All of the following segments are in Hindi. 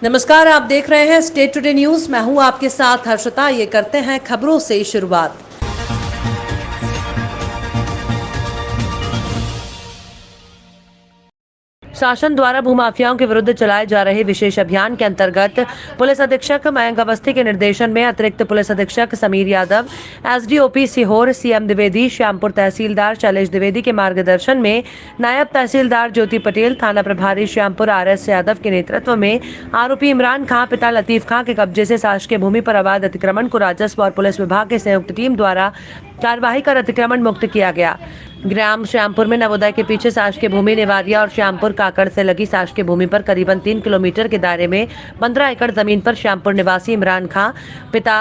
नमस्कार, आप देख रहे हैं स्टेट टुडे न्यूज। मैं हूं आपके साथ हर्षिता। ये करते हैं खबरों से शुरुआत। शासन द्वारा भूमाफियाओं के विरुद्ध चलाए जा रहे विशेष अभियान के अंतर्गत पुलिस अधीक्षक मयंक अवस्थी के निर्देशन में अतिरिक्त पुलिस अधीक्षक समीर यादव, एसडीओपी सीहोर सीएम द्विवेदी, श्यामपुर तहसीलदार शैलेश द्विवेदी के मार्गदर्शन में नायब तहसीलदार ज्योति पटेल, थाना प्रभारी श्यामपुर आरएस यादव के नेतृत्व में आरोपी इमरान खां पिता लतीफ खां के कब्जे से शासकीय भूमि पर अवैध अतिक्रमण को राजस्व और पुलिस विभाग की संयुक्त टीम द्वारा कार्यवाही कर अतिक्रमण मुक्त किया गया। ग्राम श्यामपुर में नवोदय के पीछे शासकीय भूमि निवारिया और श्यामपुर काकड़ से लगी शासकीय भूमि पर करीबन 3 किलोमीटर के दायरे में 15 एकड़ जमीन पर श्यामपुर निवासी इमरान खां पिता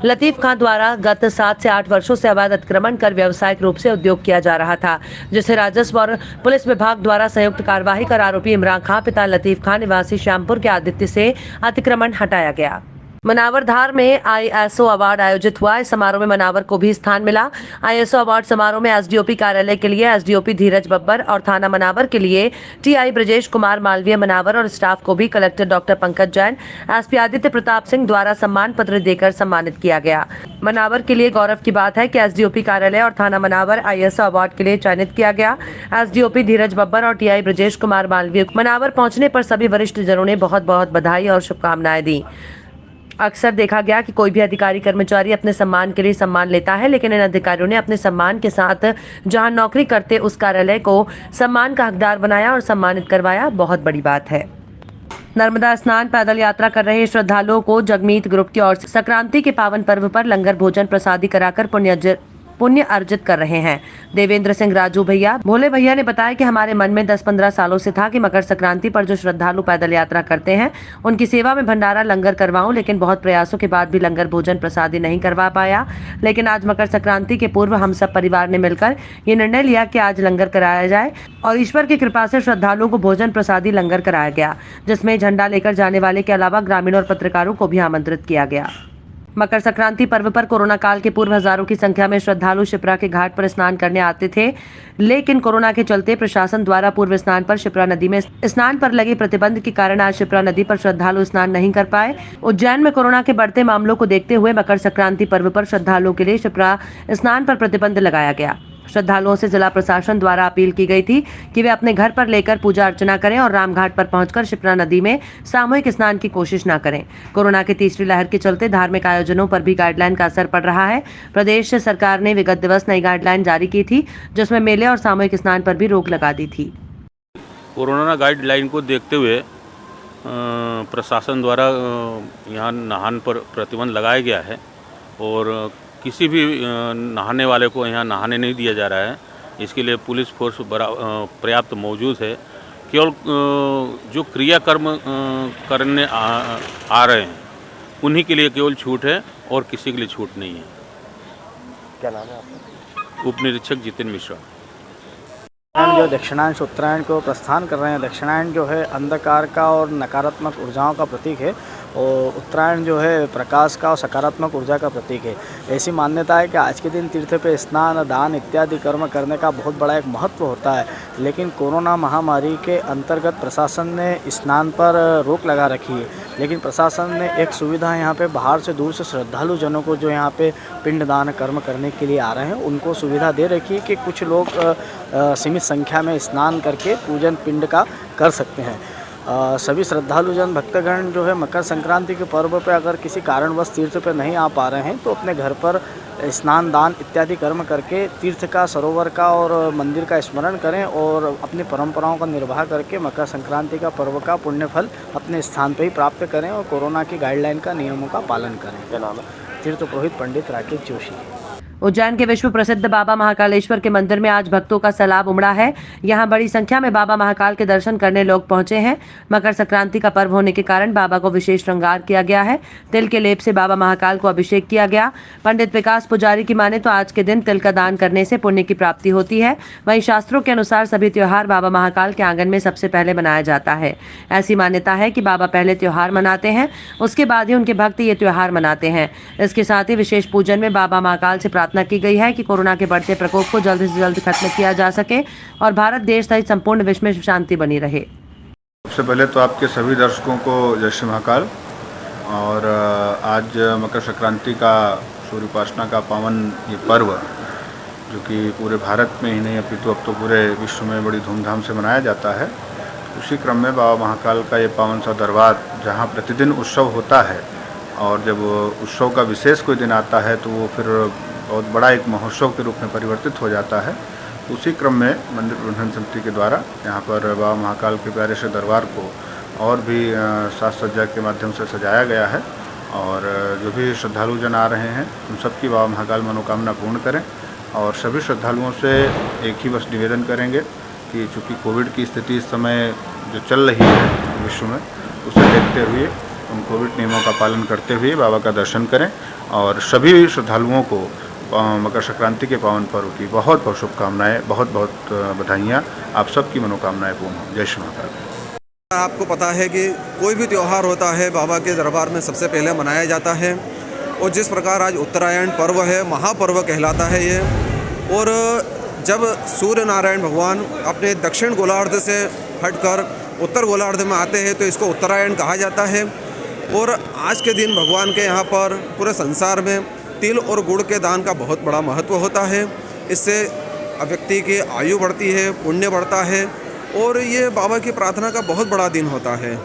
लतीफ खां द्वारा गत 7 से 8 वर्षों से अवैध अतिक्रमण कर व्यावसायिक रूप से उद्योग किया जा रहा था, जिसे राजस्व और पुलिस विभाग द्वारा संयुक्त कार्यवाही कर आरोपी इमरान खां पिता लतीफ खां निवासी श्यामपुर के आदित्य से अतिक्रमण हटाया गया। मनावर धार में आईएसओ अवार्ड आयोजित हुआ। इस समारोह में मनावर को भी स्थान मिला। आईएसओ अवार्ड समारोह में एसडीओपी कार्यालय के लिए एसडीओपी धीरज बब्बर और थाना मनावर के लिए टीआई ब्रजेश कुमार मालवीय मनावर और स्टाफ को भी collector doctor Pankaj Jain, SP Aditya Pratap Singh द्वारा सम्मान पत्र देकर सम्मानित किया गया। मनावर के लिए गौरव की बात है कि एसडीओपी कार्यालय और थाना मनावर आईएसओ अवार्ड के लिए चयनित किया गया। एसडीओपी धीरज बब्बर और टीआई ब्रजेश कुमार मालवीय मनावर पहुंचने पर सभी वरिष्ठ जनों ने बहुत बहुत बधाई और शुभकामनाएं दी। अक्सर देखा गया कि कोई भी अधिकारी कर्मचारी अपने सम्मान के लिए सम्मान लेता है, लेकिन इन अधिकारियों ने अपने सम्मान के साथ जहां नौकरी करते उस कार्यालय को सम्मान का हकदार बनाया और सम्मानित करवाया। बहुत बड़ी बात है। नर्मदा स्नान पैदल यात्रा कर रहे श्रद्धालुओं को जगमीत ग्रुप की ओर से संक्रांति के पावन पर्व पर लंगर भोजन प्रसादी कराकर पुण्य अर्जित कर रहे हैं। देवेंद्र सिंह राजू भैया भोले भैया ने बताया कि हमारे मन में 10-15 सालों से था कि मकर संक्रांति पर जो श्रद्धालु पैदल यात्रा करते हैं उनकी सेवा में भंडारा लंगर करवाऊं, लेकिन बहुत प्रयासों के बाद भी लंगर भोजन प्रसादी नहीं करवा पाया। लेकिन आज मकर संक्रांति के पूर्व हम सब परिवार ने मिलकर ये निर्णय लिया कि आज लंगर कराया जाए और ईश्वर की कृपा से श्रद्धालुओं को भोजन प्रसादी लंगर कराया गया, जिसमें झंडा लेकर जाने वाले के अलावा ग्रामीण और पत्रकारों को भी आमंत्रित किया गया। मकर संक्रांति पर्व पर कोरोना काल के पूर्व हजारों की संख्या में श्रद्धालु शिप्रा के घाट पर स्नान करने आते थे, लेकिन कोरोना के चलते प्रशासन द्वारा पूर्व स्नान पर शिप्रा नदी में स्नान पर लगे प्रतिबंध के कारण आज शिप्रा नदी पर श्रद्धालु स्नान नहीं कर पाए। उज्जैन में कोरोना के बढ़ते मामलों को देखते हुए मकर संक्रांति पर्व पर श्रद्धालुओं के लिए शिप्रा स्नान पर प्रतिबंध लगाया गया। श्रद्धालुओं से जिला प्रशासन द्वारा अपील की गई थी कि वे अपने घर पर लेकर पूजा अर्चना करें और रामघाट पर पहुंचकर शिप्रा नदी में सामूहिक स्नान की कोशिश न करें। कोरोना की तीसरी लहर के चलते धार्मिक आयोजनों पर भी गाइडलाइन का असर पड़ रहा है। प्रदेश सरकार ने विगत दिवस नई गाइडलाइन जारी की थी, जिसमें मेले और सामूहिक स्नान पर भी रोक लगा दी थी। कोरोना गाइडलाइन को देखते हुए प्रशासन द्वारा यहाँ नहान पर प्रतिबंध लगाया गया है और किसी भी नहाने वाले को यहाँ नहाने नहीं दिया जा रहा है। इसके लिए पुलिस फोर्स पर्याप्त मौजूद है। केवल जो क्रियाकर्म करने आ रहे हैं उन्हीं के लिए केवल छूट है और किसी के लिए छूट नहीं है। क्या नाम है आपका? उप निरीक्षक जितेंद्र मिश्रा। जो दक्षिणायन उत्तरायण को प्रस्थान कर रहे हैं, दक्षिणायन जो है अंधकार का और नकारात्मक ऊर्जाओं का प्रतीक है और उत्तरायण जो है प्रकाश का और सकारात्मक ऊर्जा का प्रतीक है। ऐसी मान्यता है कि आज के दिन तीर्थ पे स्नान, दान इत्यादि कर्म करने का बहुत बड़ा एक महत्व होता है, लेकिन कोरोना महामारी के अंतर्गत प्रशासन ने स्नान पर रोक लगा रखी है। लेकिन प्रशासन ने एक सुविधा यहाँ पे बाहर से दूर से श्रद्धालु जनों को जो यहाँ पे पिंडदान कर्म करने के लिए आ रहे हैं उनको सुविधा दे रखी है कि कुछ लोग सीमित संख्या में स्नान करके पूजन पिंड का कर सकते हैं। सभी श्रद्धालुजन भक्तगण जो है मकर संक्रांति के पर्व पे अगर किसी कारणवश तीर्थ पे नहीं आ पा रहे हैं तो अपने घर पर स्नान, दान इत्यादि कर्म करके तीर्थ का, सरोवर का और मंदिर का स्मरण करें और अपनी परंपराओं का निर्वाह करके मकर संक्रांति का पर्व का पुण्य फल अपने स्थान पे ही प्राप्त करें और कोरोना की गाइडलाइन का नियमों का पालन करें। क्या नाम है? तीर्थ पुरोहित पंडित राकेश जोशी। उज्जैन के विश्व प्रसिद्ध बाबा महाकालेश्वर के मंदिर में आज भक्तों का सैलाब उमड़ा है। यहां बड़ी संख्या में बाबा महाकाल के दर्शन करने लोग पहुंचे हैं। मकर संक्रांति का पर्व होने के कारण बाबा को विशेष श्रृंगार किया गया है। तिल के लेप से बाबा महाकाल को अभिषेक किया गया। पंडित विकास पुजारी की माने तो आज के दिन तिल का दान करने से पुण्य की प्राप्ति होती है। वहीं शास्त्रों के अनुसार सभी त्योहार बाबा महाकाल के आंगन में सबसे पहले मनाया जाता है। ऐसी मान्यता है कि बाबा पहले त्योहार मनाते हैं, उसके बाद ही उनके भक्त ये त्योहार मनाते हैं। इसके साथ ही विशेष पूजन में बाबा महाकाल से प्रार्थना की गई है कि कोरोना के बढ़ते प्रकोप को जल्द से जल्द खत्म किया जा सके और भारत देश सहित संपूर्ण विश्व में शांति बनी रहे। सबसे पहले तो आपके सभी दर्शकों को जय श्री महाकाल। और आज मकर संक्रांति का सूर्य उपासना का पावन ये पर्व जो कि पूरे भारत में ही नहीं अपितु अब तो पूरे विश्व में बड़ी धूमधाम से मनाया जाता है। उसी क्रम में बाबा महाकाल का ये पावन सा दरबार जहाँ प्रतिदिन उत्सव होता है और जब उत्सव का विशेष कोई दिन आता है तो वो फिर बहुत बड़ा एक महोत्सव के रूप में परिवर्तित हो जाता है। उसी क्रम में मंदिर प्रबंधन समिति के द्वारा यहाँ पर बाबा महाकाल के प्यारे से दरबार को और भी साज सज्जा के माध्यम से सजाया गया है। और जो भी श्रद्धालु जन आ रहे हैं उन सबकी बाबा महाकाल मनोकामना पूर्ण करें। और सभी श्रद्धालुओं से एक ही बस निवेदन करेंगे कि चूँकि कोविड की स्थिति इस समय जो चल रही है विश्व में, उसे देखते हुए उन कोविड नियमों का पालन करते हुए बाबा का दर्शन करें। और सभी श्रद्धालुओं को मकर संक्रांति के पावन पर्व की बहुत बहुत शुभकामनाएँ, बहुत बहुत बधाइयाँ। आप सबकी मनोकामनाएँ पूर्ण हों। जय श्री महाकाल। आपको पता है कि कोई भी त्यौहार होता है बाबा के दरबार में सबसे पहले मनाया जाता है। और जिस प्रकार आज उत्तरायण पर्व है, महापर्व कहलाता है ये। और जब सूर्य नारायण भगवान अपने दक्षिण गोलार्ध से हटकर उत्तर गोलार्ध में आते हैं तो इसको उत्तरायण कहा जाता है। और आज के दिन भगवान के यहाँ पर पूरे संसार में तिल और गुड़ के दान का बहुत बड़ा महत्व होता है। इससे व्यक्ति की आयु बढ़ती है, पुण्य बढ़ता है और ये बाबा की प्रार्थना का बहुत बड़ा दिन होता है।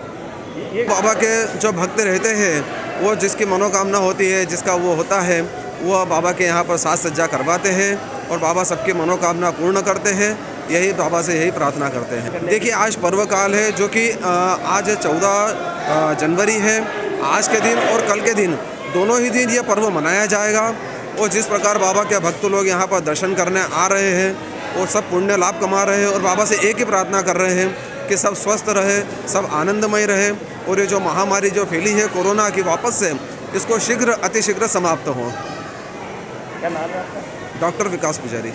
बाबा के जो भक्त रहते हैं वो जिसकी मनोकामना होती है, जिसका वो होता है, वो बाबा के यहाँ पर साज सज्जा करवाते हैं और बाबा सबकी मनोकामना पूर्ण करते हैं। यही बाबा से यही प्रार्थना करते हैं। देखिए आज पर्व काल है जो कि आज 14 जनवरी है। आज के दिन और कल के दिन दोनों ही दिन ये पर्व मनाया जाएगा। और जिस प्रकार बाबा के भक्त लोग यहाँ पर दर्शन करने आ रहे हैं और सब पुण्य लाभ कमा रहे हैं और बाबा से एक ही प्रार्थना कर रहे हैं कि सब स्वस्थ रहे, सब आनंदमय रहे और ये जो महामारी जो फैली है कोरोना की, वापस से इसको शीघ्र अतिशीघ्र समाप्त हो। क्या नाम है आपका? डॉक्टर विकास पुजारी।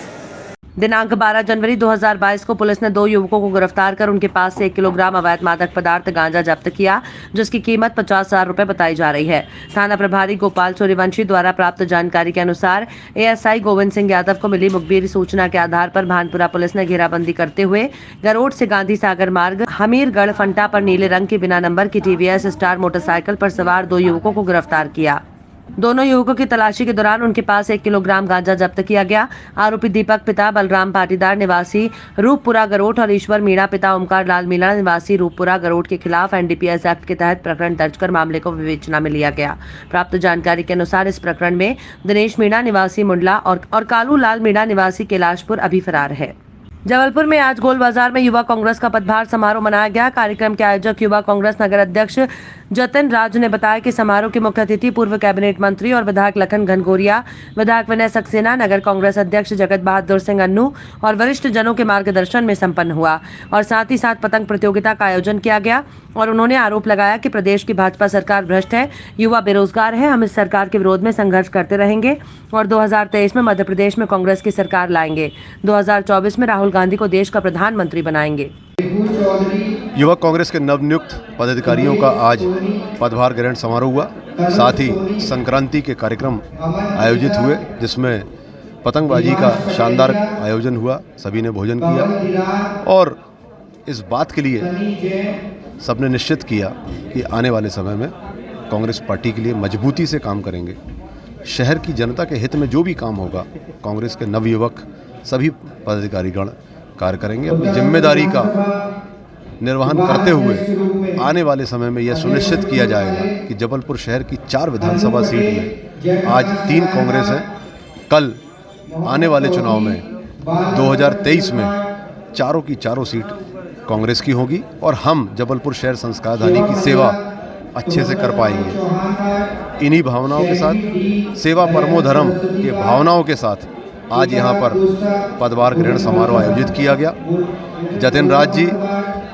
दिनांक 12 जनवरी 2022 को पुलिस ने 2 युवकों को गिरफ्तार कर उनके पास से 1 किलोग्राम अवैध मादक पदार्थ गांजा जब्त किया, जिसकी कीमत 50,000 रुपए बताई जा रही है। थाना प्रभारी गोपाल सूर्यवंशी द्वारा प्राप्त जानकारी के अनुसार एएसआई गोविंद सिंह यादव को मिली मुखबिर सूचना के आधार पर भानपुरा पुलिस ने घेराबंदी करते हुए गरोड से गांधी सागर मार्ग हमीरगढ़ फंटा पर नीले रंग की बिना नंबर की टीवीएस स्टार मोटरसाइकिल पर सवार 2 युवकों को गिरफ्तार किया। दोनों युवकों की तलाशी के दौरान उनके पास 1 किलोग्राम गांजा जब्त किया गया। आरोपी दीपक पिता बलराम पाटीदार निवासी रूपपुरा गरोट और ईश्वर मीणा पिता ओमकार लाल मीणा निवासी रूपपुरा गरोट के खिलाफ एनडीपीएस एक्ट के तहत प्रकरण दर्ज कर मामले को विवेचना में लिया गया। प्राप्त जानकारी के अनुसार इस प्रकरण में दिनेश मीणा निवासी मुंडला और कालू लाल मीणा निवासी कैलाशपुर अभी फरार है। जबलपुर में आज गोल बाजार में युवा कांग्रेस का पदभार समारोह मनाया गया। कार्यक्रम के आयोजक युवा कांग्रेस नगर अध्यक्ष जतिन राज ने बताया कि समारोह के मुख्य अतिथि पूर्व कैबिनेट मंत्री और विधायक लखन घनघोरिया, विधायक विनय सक्सेना, नगर कांग्रेस अध्यक्ष जगत बहादुर सिंह अन्नू और वरिष्ठ जनों के मार्गदर्शन में संपन्न हुआ। और साथ ही साथ पतंग प्रतियोगिता का आयोजन किया गया और उन्होंने आरोप लगाया कि प्रदेश की भाजपा सरकार भ्रष्ट है, युवा बेरोजगार है। हम इस सरकार के विरोध में संघर्ष करते रहेंगे और 2023 में मध्य प्रदेश में कांग्रेस की सरकार लाएंगे। 2024 में राहुल गांधी को देश का प्रधानमंत्री बनाएंगे। युवक कांग्रेस के नवनियुक्त पदाधिकारियों का आज पदभार ग्रहण समारोह हुआ। साथ ही संक्रांति के कार्यक्रम आयोजित हुए जिसमें पतंगबाजी का शानदार आयोजन हुआ। सभी ने भोजन किया और इस बात के लिए सबने निश्चित किया कि आने वाले समय में कांग्रेस पार्टी के लिए मजबूती से काम करेंगे। शहर की जनता के हित में जो भी काम होगा कांग्रेस के नवयुवक सभी पदाधिकारीगण कार्य करेंगे। अपनी जिम्मेदारी का निर्वहन करते हुए आने वाले समय में यह सुनिश्चित किया जाएगा कि जबलपुर शहर की 4 विधानसभा सीट में आज 3 कांग्रेस हैं। कल आने वाले चुनाव में 2023 में चारों की चारों सीट कांग्रेस की होगी और हम जबलपुर शहर संस्कारधानी की सेवा अच्छे से कर पाएंगे। इन्हीं भावनाओं के साथ, सेवा परमो धर्म के भावनाओं के साथ आज यहाँ पर पदभार ग्रहण समारोह आयोजित किया गया। जतिन राज जी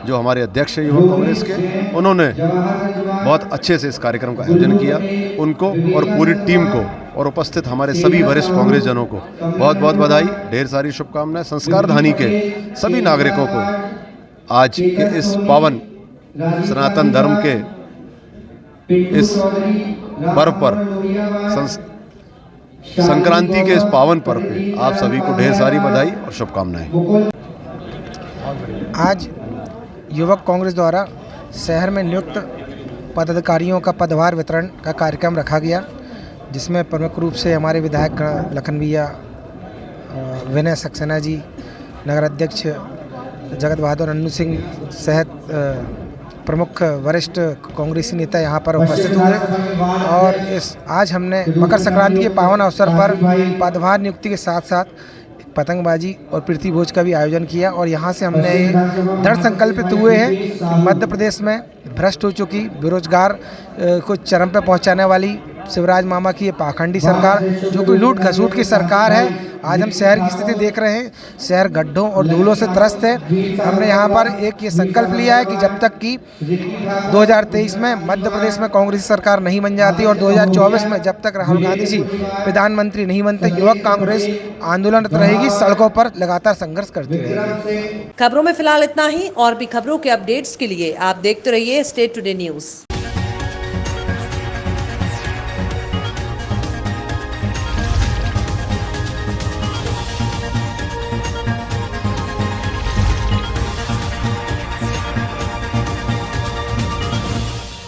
जो हमारे अध्यक्ष हैं युवा कांग्रेस के, उन्होंने बहुत अच्छे से इस कार्यक्रम का आयोजन किया। उनको और पूरी टीम को और उपस्थित हमारे सभी वरिष्ठ कांग्रेस जनों को बहुत बहुत बधाई, ढेर सारी शुभकामनाएं। संस्कारधानी के सभी नागरिकों को आज के इस पावन सनातन धर्म के इस पर्व पर, संक्रांति के इस पावन पर्व पे आप सभी को ढेर सारी बधाई और शुभकामनाएं। आज युवक कांग्रेस द्वारा शहर में नियुक्त पदाधिकारियों का पदभार वितरण का कार्यक्रम रखा गया, जिसमें प्रमुख रूप से हमारे विधायक लखन भैया, विनय सक्सेना जी, नगर अध्यक्ष जगत बहादुर अन्नू सिंह सहित प्रमुख वरिष्ठ कांग्रेसी नेता यहाँ पर उपस्थित हुए। और आज हमने मकर संक्रांति के पावन अवसर पर पदभार नियुक्ति के साथ साथ पतंगबाजी और प्रीति भोज का भी आयोजन किया। और यहाँ से हमने दृढ़ संकल्पित हुए हैं कि मध्य प्रदेश में भ्रष्ट हो चुकी, बेरोजगार को चरम पर पहुँचाने वाली शिवराज मामा की ये पाखंडी सरकार, जो कि लूट खसूट की सरकार है, आज हम शहर की स्थिति देख रहे हैं। शहर गड्ढों और धूलों से त्रस्त है। हमने यहाँ पर एक ये संकल्प लिया है कि जब तक कि 2023 में मध्य प्रदेश में कांग्रेस सरकार नहीं बन जाती और 2024 में जब तक राहुल गांधी जी प्रधानमंत्री नहीं बनते, युवक कांग्रेस आंदोलनरत रहेगी, सड़कों पर लगातार संघर्ष करती रहेगी। खबरों में फिलहाल इतना ही। और भी खबरों के अपडेट्स के लिए आप देखते रहिए स्टेट टुडे न्यूज़।